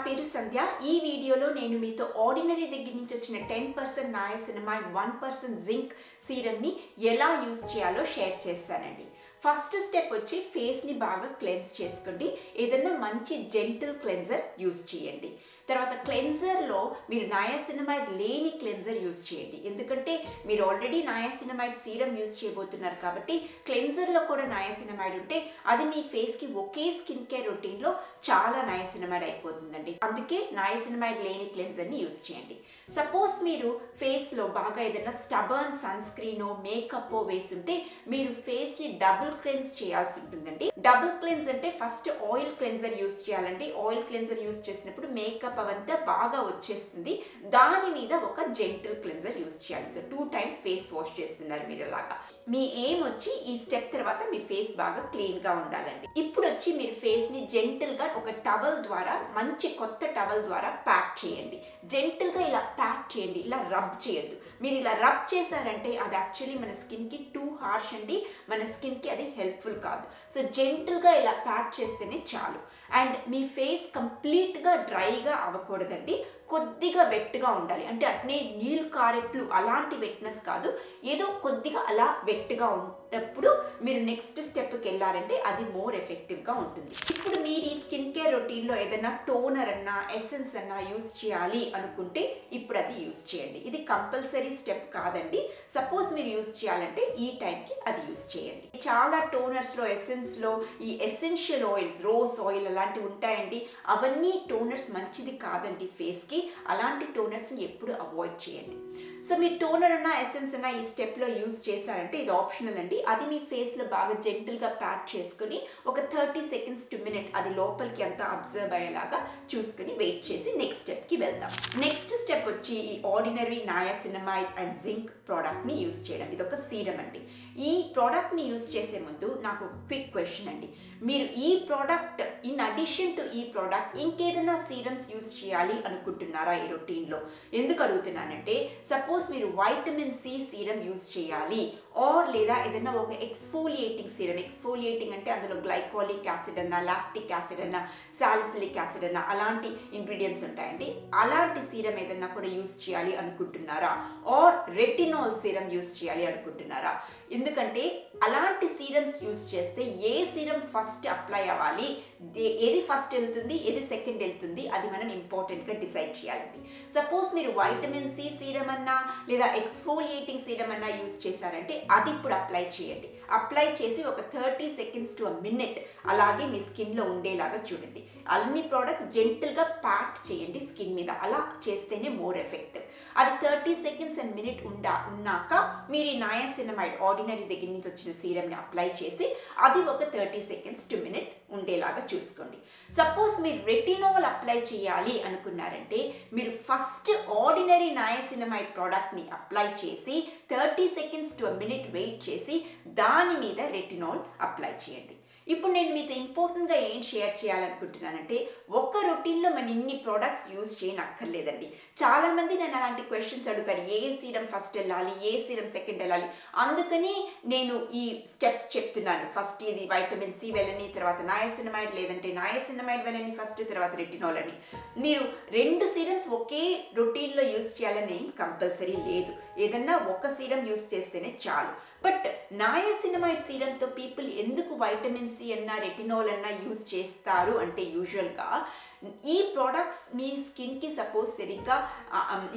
పేరు సంధ్య. ఈ వీడియోలో నేను మీతో ఆర్డినరీ దగ్గర నుంచి వచ్చిన 10% నయాసినమైడ్ 1% జింక్ సీరమ్ని ఎలా యూజ్ చేయాలో షేర్ చేస్తానండి. ఫస్ట్ స్టెప్ వచ్చి ఫేస్ని బాగా క్లెన్స్ చేసుకోండి. ఏదైనా మంచి జెంటిల్ క్లెన్జర్ యూజ్ చేయండి. తర్వాత క్లెన్జర్లో మీరు నయాసినమైడ్ లేని క్లెన్జర్ యూజ్ చేయండి. ఎందుకంటే మీరు ఆల్రెడీ నయాసినమైడ్ సీరం యూజ్ చేయబోతున్నారు కాబట్టి క్లెన్జర్లో కూడా నయాసినమైడ్ ఉంటే అది మీ ఫేస్కి ఒకే స్కిన్ కేర్ రొటీన్లో చాలా నయాసినమైడ్ అయిపోతుందండి. అందుకే నయాసినమైడ్ లేని క్లెన్జర్ని యూజ్ చేయండి. సపోజ్ మీరు ఫేస్లో బాగా ఏదైనా స్టబర్న్ సన్ స్క్రీనో మేకప్పో వేసుంటే మీరు ఫేస్ని డబుల్ క్లెన్స్ చేయాల్సి ఉంటుందండి. డబుల్ క్లెన్స్ అంటే ఫస్ట్ ఆయిల్ క్లెన్జర్ యూజ్ చేయాలండి. ఆయిల్ క్లెన్జర్ యూజ్ చేసినప్పుడు మేకప్ అవంతా బాగా వచ్చేస్తుంది. దాని మీద ఒక జెంటిల్ క్లెన్జర్ యూజ్ చేయాలి. సో 2 times ఫేస్ వాష్ చేస్తున్నారు మీరు అలాగా. మీ ఎయిమ్ వచ్చి ఈ స్టెప్ తర్వాత మీ ఫేస్ బాగా క్లీన్గా ఉండాలండి. ఇప్పుడు వచ్చి మీరు ఫేస్ని జెంటిల్గా ఒక టవల్ ద్వారా, మంచి కొత్త టవల్ ద్వారా ప్యాక్ చేయండి. జెంటిల్గా ఇలా ప్యాక్ చేయండి, ఇలా రబ్ చేయొద్దు. మీరు ఇలా రబ్ చేశారంటే అది యాక్చువల్లీ మన స్కిన్కి టూ హార్ష్ అండి. మన స్కిన్కి అది హెల్ప్ఫుల్ కాదు. సో జెంటిల్గా ఇలా ప్యాక్ చేస్తేనే చాలు. అండ్ మీ ఫేస్ కంప్లీట్గా డ్రైగా అవ్వకూడదండి. కొద్దిగా వెట్గా ఉండాలి. అంటే అట్నే నీళ్ళు కారెట్లు అలాంటి వెట్నెస్ కాదు, ఏదో కొద్దిగా అలా వెట్గా ఉన్నప్పుడు మీరు నెక్స్ట్ స్టెప్కి వెళ్ళారంటే అది మోర్ ఎఫెక్టివ్గా ఉంటుంది. ఇప్పుడు మీరు ఈ స్కిన్ కేర్ రొటీన్లో ఏదైనా టోనర్ అన్నా ఎసెన్స్ అన్నా యూజ్ చేయాలి అనుకుంటే ఇప్పుడు అది యూజ్ చేయండి. ఇది కంపల్సరీ స్టెప్ కాదండి. సపోజ్ మీరు యూజ్ చేయాలంటే ఈ టైంకి అది యూజ్ చేయండి. చాలా టోనర్స్లో ఎసెన్స్లో ఈ ఎసెన్షియల్ ఆయిల్స్, రోజ్ ఆయిల్ అలాంటివి ఉంటాయండి. అవన్నీ టోనర్స్ మంచిది కాదండి ఫేస్కి. అలాంటి టోనర్స్ని ఎప్పుడు అవాయిడ్ చేయండి. సో మీ టోనర్ అన్నా ఎసెన్స్ అన్నా ఈ స్టెప్లో యూజ్ చేశారంటే ఇది ఆప్షనల్ అండి. అది మీ ఫేస్లో బాగా జెంటిల్గా ప్యాక్ చేసుకుని ఒక 30 seconds to minute అది లోపలికి అంతా అబ్జర్వ్ అయ్యేలాగా చూసుకుని వెయిట్ చేసి నెక్స్ట్ స్టెప్కి వెళ్దాం. నెక్స్ట్ స్టెప్ వచ్చి ఈ ఆర్డినరీ నయాసినమైడ్ అండ్ జింక్ ప్రోడక్ట్ని యూజ్ చేయడం. ఇది ఒక సీరం అండి. ఈ ప్రోడక్ట్ని యూజ్ చేసే ముందు నాకు క్విక్ క్వశ్చన్ అండి. మీరు ఈ ప్రోడక్ట్ ఇన్ అడిషన్ టు ఈ ప్రోడక్ట్ ఇంకేదైనా సీరమ్స్ యూజ్ చేయాలి అనుకుంటున్నారా ఈ రొటీన్లో? ఎందుకు అడుగుతున్నానంటే సపోజ్ మీరు వైటమిన్ సి సీరం యూజ్ చేయాలి ఆర్ లేదా ఏదైనా ఒక ఎక్స్ఫోలియేటింగ్ సీరం. ఎక్స్ఫోలియేటింగ్ అంటే అందులో గ్లైకాలిక్ యాసిడ్ అన్నా, లాక్టిక్ యాసిడ్ అన్నా, సాలిసిలిక్ యాసిడ్ అన్నా అలాంటి ఇంగ్రీడియంట్స్ ఉంటాయండి. అలాంటి సీరం ఏదైనా కూడా యూజ్ చేయాలి అనుకుంటున్నారా? ఆర్ రెటినాల్ సీరం యూజ్ చేయాలి అనుకుంటున్నారా? ఎందుకంటే అలాంటి సీరమ్స్ యూజ్ చేస్తే ఏ సీరం ఫస్ట్ అప్లై అవ్వాలి, ఏది ఫస్ట్ వెళ్తుంది, ఏది సెకండ్ వెళ్తుంది, అది మనం ఇంపార్టెంట్గా డిసైడ్ చేయాలండి. సపోజ్ మీరు వైటమిన్ సి సీరం అన్నా లేదా ఎక్స్ఫోలియేటింగ్ సీరం అన్నా యూజ్ చేశారంటే అది ఇప్పుడు అప్లై చేయండి. అప్లై చేసి ఒక 30 seconds to a minute అలాగే మీ స్కిన్లో ఉండేలాగా చూడండి. అన్ని ప్రోడక్ట్స్ జెంటిల్గా ప్యాక్ చేయండి స్కిన్ మీద. అలా చేస్తేనే మోర్ ఎఫెక్టివ్. అది 30 seconds and minute ఉన్నాక మీరు ఈ నయాసినమైడ్ ఆర్డినరీ దగ్గర నుంచి వచ్చిన సీరంని అప్లై చేసి అది ఒక 30 seconds to minute ఉండేలాగా చూసుకోండి. సపోజ్ మీరు రెటినాల్ అప్లై చేయాలి అనుకున్నారంటే మీరు ఫస్ట్ ఆర్డినరీ నయాసినమైడ్ ప్రోడక్ట్ని అప్లై చేసి 30 seconds to a minute wait చేసి దాని మీద రెటినాల్ అప్లై చేయండి. ఇప్పుడు నేను మీతో ఇంపార్టెంట్గా ఏం షేర్ చేయాలనుకుంటున్నానంటే ఒక్క రొటీన్లో మన ఇన్ని ప్రోడక్ట్స్ యూజ్ చేయనక్కర్లేదండి. చాలామంది నన్ను అలాంటి క్వశ్చన్స్ అడుగుతారు, ఏ సీరం ఫస్ట్ వెళ్ళాలి, ఏ సీరం సెకండ్ వెళ్ళాలి. అందుకని నేను ఈ స్టెప్స్ చెప్తున్నాను. ఫస్ట్ ఇది వైటమిన్ సి వెళ్ళని, తర్వాత నయాసినమైడ్, లేదంటే నయాసినమైడ్ వెళ్ళని ఫస్ట్, తర్వాత రెటినాల్ అని. మీరు 2 సీరమ్స్ ఒకే రొటీన్లో యూజ్ చేయాలని కంపల్సరీ లేదు. ఏదన్నా ఒక సీరం యూజ్ చేస్తేనే చాలు. బట్ నయాసినమైడ్ సీరంతో పీపుల్ ఎందుకు వైటమిన్ సి అన్నా రెటినాల్ అన్నా యూజ్ చేస్తారు అంటే యూజువల్గా ఈ ప్రోడక్ట్స్ మీ స్కిన్కి సపోజ్ సరిగ్గా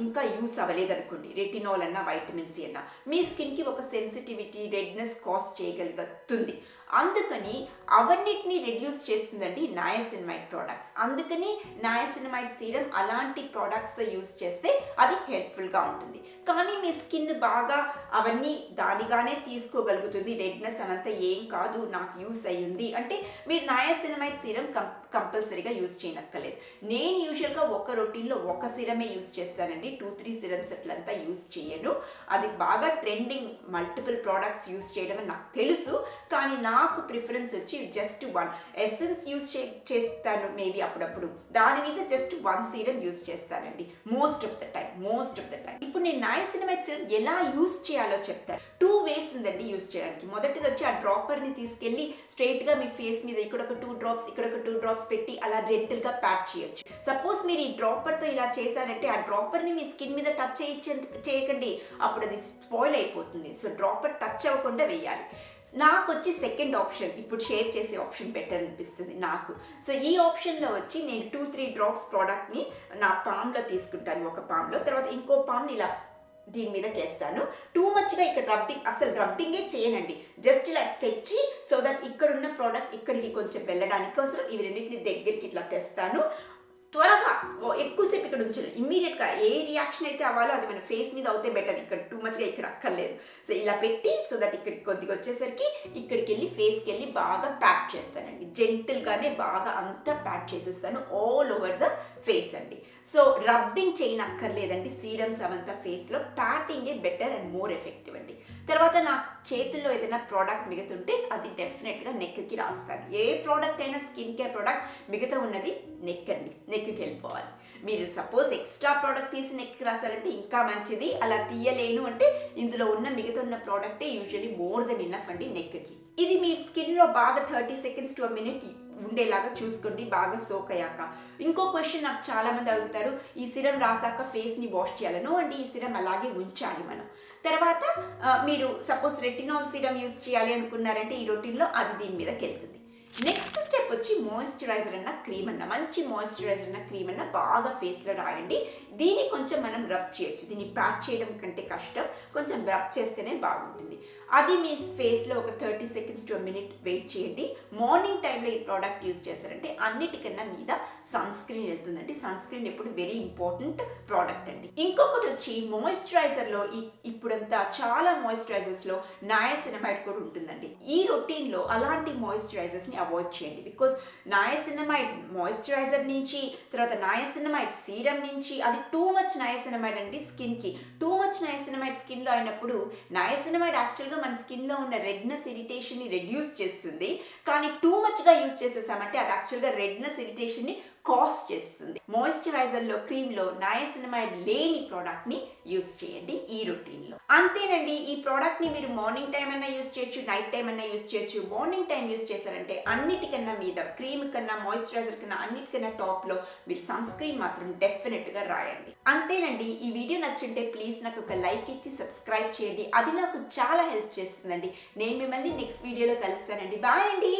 ఇంకా యూస్ అవ్వలేదు అనుకోండి, రెటినాల్ అన్నా వైటమిన్ సి అన్నా మీ స్కిన్కి ఒక సెన్సిటివిటీ, రెడ్నెస్ కాజ్ చేయగలుగుతుంది. అందుకని అవన్నిటిని రెడ్యూస్ చేస్తుందండి నయాసినమైడ్ ప్రోడక్ట్స్. అందుకని నయాసినమైడ్ సీరం అలాంటి ప్రోడక్ట్స్తో యూజ్ చేస్తే అది హెల్ప్ఫుల్గా ఉంటుంది. కానీ మీ స్కిన్ బాగా అవన్నీ దానిగానే తీసుకోగలుగుతుంది, రెడ్నెస్ అవంతా ఏం కాదు, నాకు యూస్ అయ్యింది అంటే మీరు నయాసినమైడ్ సీరం కంపల్సరీగా యూజ్ చేయనక్కర్లేదు. నేను యూజువల్గా ఒక రొటీన్లో ఒక సీరమే యూజ్ చేస్తానండి. 2-3 సీరమ్స్ అట్లంతా యూజ్ చేయను. అది బాగా ట్రెండింగ్, మల్టిపుల్ ప్రోడక్ట్స్ యూజ్ చేయడం అని నాకు తెలుసు. కానీ నా నాకు ప్రిఫరెన్స్ వచ్చి జస్ట్ 1 ఎసెన్స్ యూస్ చేస్తాను మేబీ అప్పుడప్పుడు, దాని మీద జస్ట్ 1 సీరం యూస్ చేస్తానండి మోస్ట్ ఆఫ్ ద టైం. ఇప్పుడు నేను నయాసినమైడ్ సీరం ఎలా యూస్ చేయాలో చెప్తాను. 2 వేస్ ఉందండి యూస్ చేయడానికి. మొదటిది వచ్చి ఆ డ్రాపర్ని తీసుకెళ్ళి స్ట్రైట్గా మీ ఫేస్ మీద ఇక్కడ ఒక 2 డ్రాప్స్ ఇక్కడ ఒక 2 డ్రాప్స్ పెట్టి అలా జెంటిల్గా ప్యాట్ చేయొచ్చు. సపోజ్ మీరు ఈ డ్రాపర్తో ఇలా చేశారంటే ఆ డ్రాపర్ని మీ స్కిన్ మీద టచ్ చేయకండి, అప్పుడు అది స్పాయిల్ అయిపోతుంది. సో డ్రాపర్ టచ్ అవ్వకుండా వేయాలి. నాకు వచ్చి సెకండ్ ఆప్షన్ ఇప్పుడు షేర్ చేసే ఆప్షన్ బెటర్ అనిపిస్తుంది నాకు. సో ఈ ఆప్షన్లో వచ్చి నేను 2-3 డ్రాప్స్ ప్రోడక్ట్ని నా పామ్లో తీసుకుంటాను, ఒక పామ్లో, తర్వాత ఇంకో పామ్ని ఇలా దీని మీదకి వేస్తాను. టూ మచ్గా ఇక్కడ అసలు రబ్బింగే చేయనండి, జస్ట్ ఇలా తెచ్చి సో దట్ ఇక్కడ ఉన్న ప్రోడక్ట్ ఇక్కడికి కొంచెం వెళ్ళడానికి కోసం ఇవి రెండింటిని దగ్గరికి ఇట్లా తెస్తాను. త్వరగా ఎక్కువసేపు ఇక్కడ ఉంచను, ఇమ్మీడియట్గా ఏ రియాక్షన్ అయితే అవ్వాలో అది మన ఫేస్ మీద అవుతే బెటర్, ఇక్కడ టూ మచ్గా ఇక్కడ అక్కర్లేదు. సో ఇలా పెట్టి సో దట్ ఇక్కడికి కొద్దిగా వచ్చేసరికి ఇక్కడికి వెళ్ళి ఫేస్కి వెళ్ళి బాగా ప్యాక్ చేస్తానండి, జెంటిల్గానే బాగా అంతా ప్యాక్ చేసేస్తాను ఆల్ ఓవర్ ద ఫేస్ అండి. సో రబ్బింగ్ చేయనక్కర్లేదండి సీరమ్స్ అవంతా ఫేస్లో, ప్యాటింగే బెటర్ అండ్ మోర్ ఎఫెక్టివ్ అండి. తర్వాత నా చేతుల్లో ఏదైనా ప్రోడక్ట్ మిగుతుంటే అది డెఫినెట్గా నెక్కి రాస్తాను. ఏ ప్రోడక్ట్ అయినా స్కిన్ కేర్ ప్రోడక్ట్ మిగతా ఉన్నది నెక్ అండి, నెక్కి వెళ్ళిపోవాలి. మీరు సపోజ్ ఎక్స్ట్రా ప్రోడక్ట్ తీసి నెక్కి రాస్తారంటే ఇంకా మంచిది, అలా తీయలేను అంటే ఇందులో ఉన్న మిగతా ఉన్న ప్రోడక్టే యూజువల్లీ మోర్ దెన్ ఇనఫ్ అండి నెక్కి. ఇది మీ స్కిన్లో బాగా 30 సెకండ్స్ టు 1 మినిట్ ఉండేలాగా చూసుకోండి బాగా సోక్ అయ్యాక. ఇంకో క్వశ్చన్ నాకు చాలామంది అడుగుతారు, ఈ సిరం రాసాక ఫేస్ని వాష్ చేయాలను అండి, ఈ సిరం అలాగే ఉంచాలి మనం. తర్వాత మీరు సపోజ్ రెటినాల్ సిరం యూస్ చేయాలి అనుకున్నారంటే ఈ రొటీన్లో అది దీని మీదకి వెళ్తుంది. నెక్స్ట్ స్టెప్ వచ్చి మాయిశ్చరైజర్ అన్న క్రీమ్ అన్న, మంచి మాయిశ్చరైజర్ అన్న క్రీమ్ అన్న బాగా ఫేస్లో రాయండి. దీన్ని కొంచెం మనం రబ్ చేయొచ్చు, దీన్ని ప్యాక్ చేయడం కంటే కష్టం, కొంచెం రబ్ చేస్తేనే బాగుంటుంది. అది మీ ఫేస్లో ఒక 30 సెకండ్స్ టు 1 మినిట్ వెయిట్ చేయండి. మార్నింగ్ టైంలో ఈ ప్రోడక్ట్ యూస్ చేశారంటే అన్నిటికన్నా మీద సన్ స్క్రీన్ వెళ్తుందండి. సన్ స్క్రీన్ ఎప్పుడు వెరీ ఇంపార్టెంట్ ప్రోడక్ట్ అండి. ఇంకొకటి వచ్చి మాయిశ్చరైజర్లో ఇప్పుడంతా చాలా మాయిశ్చరైజర్స్లో నయాసినమైడ్ కూడా ఉంటుందండి. ఈ రొటీన్లో అలాంటి మాయిశ్చరైజర్స్ని అవాయిడ్ చేయండి, బికాస్ నయాసినమైడ్ మాయిశ్చరైజర్ నుంచి తర్వాత నయాసినమైడ్ సీరం నుంచి అది టూ మచ్ నయాసినమైడ్ అండి స్కిన్కి. టూ మచ్ నయాసినమైడ్ స్కిన్లో అయినప్పుడు నయాసినమైడ్ యాక్చువల్గా మన స్కిన్లో ఉన్న రెడ్నెస్ ఇరిటేషన్ని రెడ్యూస్ చేస్తుంది, కానీ టూ మచ్గా యూస్ చేసేసామంటే అది యాక్చువల్గా రెడ్నెస్ ఇరిటేషన్ని కాజ్ చేస్తుంది. మాయిశ్చరైజర్లో క్రీమ్లో నయాసినమైడ్ లేని ప్రోడక్ట్ని యూస్ చేయండి ఈ రొటీన్లో. అంతేనండి, ఈ ప్రోడక్ట్ని మీరు మార్నింగ్ టైం అన్నా యూస్ చేయొచ్చు, నైట్ టైం అన్నా యూస్ చేయొచ్చు. మార్నింగ్ టైం యూస్ చేశారంటే అన్నిటికన్నా మీద క్రీమ్ కన్నా మాయిశ్చరైజర్ కన్నా అన్నిటికన్నా టాప్లో మీరు సన్ స్క్రీన్ మాత్రం డెఫినెట్గా రాయండి. అంతేనండి, ఈ వీడియో నచ్చింటే ప్లీజ్ నాకు ఒక లైక్ ఇచ్చి సబ్స్క్రైబ్ చేయండి, అది నాకు చాలా హెల్ప్ చేస్తుందండి. నేను మిమ్మల్ని నెక్స్ట్ వీడియోలో కలుస్తానండి. బాయ్ అండి.